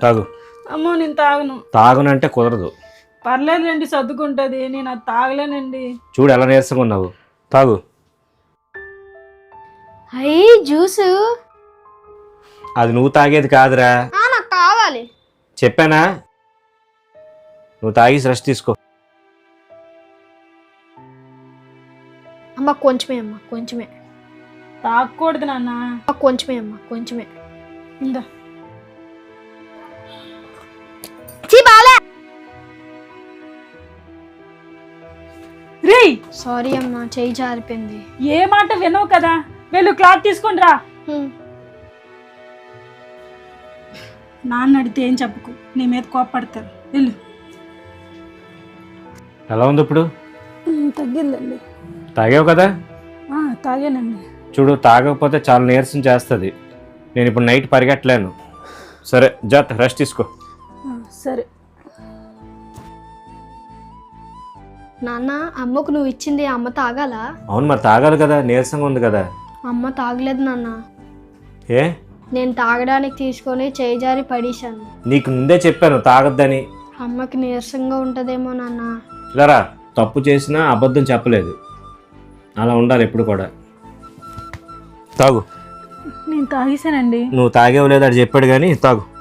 తాగు. అమ్మో నేను తాగను. తాగునంటే కుదరదు. పర్లేదులేండి, సర్దుకుంటుంది. నేను అది తాగలేనండి. చూడు ఎలా నీరసంగా ఉన్నావు. తాగు. అయ్యి జ్యూస్. అది నువ్వు తాగేది కాదురా. నాకు కావాలి. చెప్పానా? నువ్వు తాగేసి రెస్ట్ తీసుకో. అమ్మ కొంచెమే, అమ్మ కొంచెమే. తాగకూడదు నాన్న. కొంచెమే అమ్మ కొంచెమే. ఇందా. బాలే. రేయ్, సారీ అమ్మ, చేయి జారిపోయింది. ఏ మాట వినవు కదా. వెళ్ళు క్లాత్ తీసుకొని రా. నాన్న అడిగితే ఏం చెప్పకు, నీ మీద కోపడతారు. వెళ్ళు. ఎలా ఉంది ఇప్పుడు? తగ్గిందండి. తాగావు కదా? తాగానండి. చూడు, తాగకపోతే చాలా నీరసం చేస్తుంది. నేను ఇప్పుడు నైట్ పరిగెట్టలేను. సరే జాత్ రెస్ట్ తీసుకో. సరే. నాన్న, అమ్మకు నువ్వు ఇచ్చింది అమ్మ తాగాలా? అవును, మరి తాగాలి కదా, నీరసంగా ఉంది కదా. అమ్మ తాగలేదు నాన్న. ఏ? నేను తాగడానికి తీసుకొని చేయి జారి పడేశాను. నీకు ముందే చెప్పాను తాగొద్దని. అమ్మకి నీరసంగా ఉంటుందేమో నాన్న. ఇలారా, తప్పు చేసినా అబద్ధం చెప్పలేదు. అలా ఉండాలి ఎప్పుడు కూడా. తాగు. నేను తాగేశానండి. నువ్వు తాగేవు లేదు అది చెప్పాడు కానీ తాగు.